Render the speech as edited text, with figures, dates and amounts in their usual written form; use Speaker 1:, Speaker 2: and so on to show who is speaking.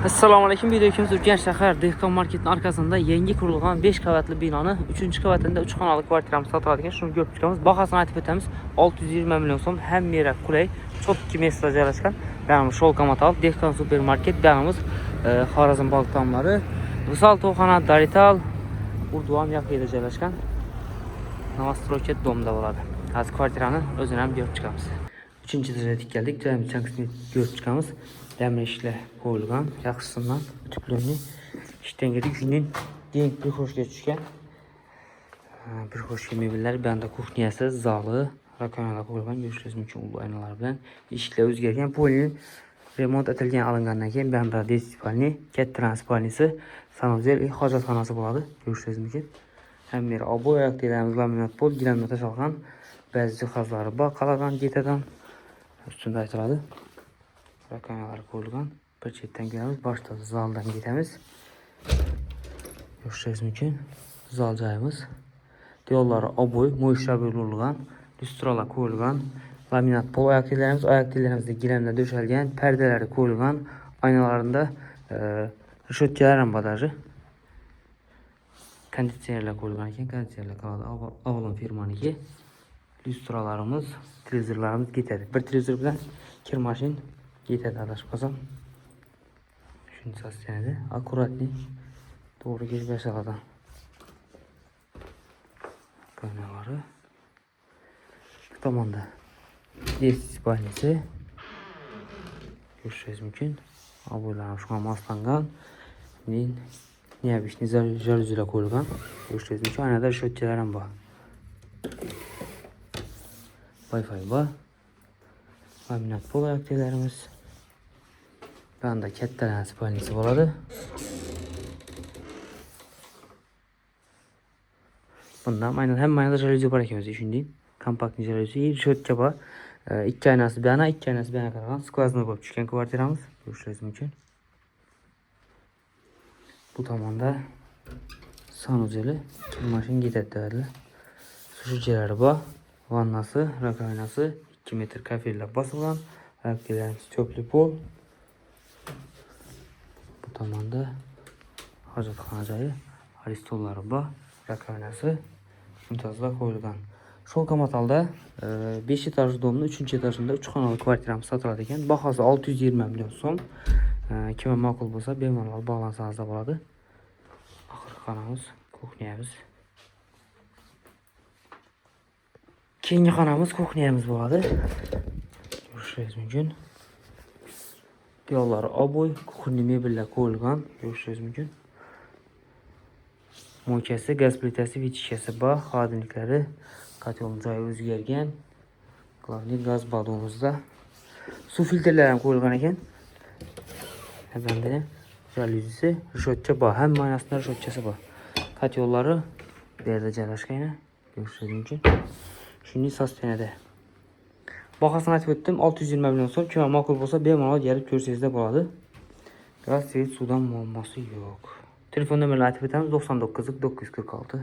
Speaker 1: Assalomu alaykum. Videomiz Urganch shahar Dehqon marketining arkasında yangi qurilgan 5 qavatli binoni 3-qavatında 3 xonali kvartiramiz sotiladigan. Shuni ko'rib chiqamiz. Bahosini aytib o'tamiz. 620 million so'm. Hamma qulay, cho'tki mesda joylashgan. Ba'nimiz Sholkomatal Dehqon supermarket, ba'nimiz Xorazm bog' tomlari, Visol to'xona, Darital, Urduam yaqinida joylashgan. Novostroycha domda bo'ladi. Hozir kvartirani o'zini ham ko'rib chiqamiz. 3-darajaga keldik. Joyimiz chankisini ko'rib chiqamiz. Demir işle qo'yilgan, yaxshisidan ütüklönü ishdan keldik. Shundan keyin bir xo'shga tushgan. Bir xo'shga mebellar, banda kuxniyasi, zali, rakonalar qo'yilgan. Ko'rishingiz mumkin bu aynalar bilan. Eshiklar o'zgargan, polni remont etilgan, olingandan keyin banda desipalni, katta spalnisi, sanuzel, hojatxonasi bo'ladi. Ko'rishingiz mumkin. Hamma yer oboy oyoqlarimiz laminat pol, gilamda tashalgan. Ba'zi jihozlari bor, qalagan getadan ustunda aytiladi. Rakonalar qo'yilgan. Bir chetdan kelamiz, boshda zaldan ketamiz. Ko'rishingiz mumkin. Zal joyimiz. Devorlari oboy, mo'yshabilgan, lyustralar qo'yilgan. Laminat pol oyoqlarimiz gilamda döşalgan, perdelari qo'yilgan. Aynalarında rishotkalar ham bor даже. Konditsionerlar qo'yilgan ekan, konditsionerlar qoladi. Avvalon firmaniki. Lyustralarimiz, televizorlarimiz ketadi. Bir televizor bilan kir mashin yetadi adashmasam. Shuni sostenadi. Akkuratni to'g'ri kelib yashaladi. Kanalari. Bu tomonda desipalnisi. Ko'rishingiz mumkin. Oboylar shunga moslangan. Neobishni jaluzilar qo'yilgan. Ko'rishingiz mumkin. Anada shotchalar ham bor. Wi-Fi bor. Laminat pol oyoqlarimiz. Bunda katta spalnisi bo'ladi. Bundan hamma aynada jaluzi bor ekan o'zi, shunday. Kompaktni jaluzi, shotcha bor. Ikki aynasi bana, ikki aynasi bana qaragan. Skvoznoy bo'lib tushgan kvartiramiz. Ko'rishingiz mumkin. Bu tomonda sanuzeli, mashin ketadi. Sushuvchilari bor. Vannasi, rakovinasi, 2 metr kafellar bosilgan. Oyoqlarimiz cho'pli pol. Bu tomonda hojatxona joyi, aristollari bor, rakovinasi, imtiyozlar qo'yilgan. Sholkomatalda 5 etajli domni 3-etajında 3 xonali kvartiramiz sotiladi ekan. Bahosi 620 million so'm. Kimga ma'qul bo'lsa, bemalol bog'lansangiz bo'ladi. Oxirgi xonamiz, kuxniyamiz. Keyingi xonamiz kuxniyamiz bo'ladi. Ko'rishingiz mumkin. Devorlari oboy, kuxni mebellar qo'yilgan. Ko'rishingiz mumkin. Mo'kasi, gaz plitasi, vitishasi bor, xodimliklari, kotelning joyi o'zgargan. Glavniy gaz ballonimizda suv filtrlari ham qo'yilgan ekan. Bunda jaluzisi, rishotcha bor, hamma oynasida rishotchasi bor. Kotelari bu yerda joylashgan. Ko'rishingiz mumkin. Shunday sostenada. Bahosini aytib o'tdim, 620 million so'm. Kimga ma'qul bo'lsa, bemalol kelib ko'rsangiz bo'ladi. Gaz, suvdan muammosi yo'q. Telefon nomerini aytib o'tamiz: 99 946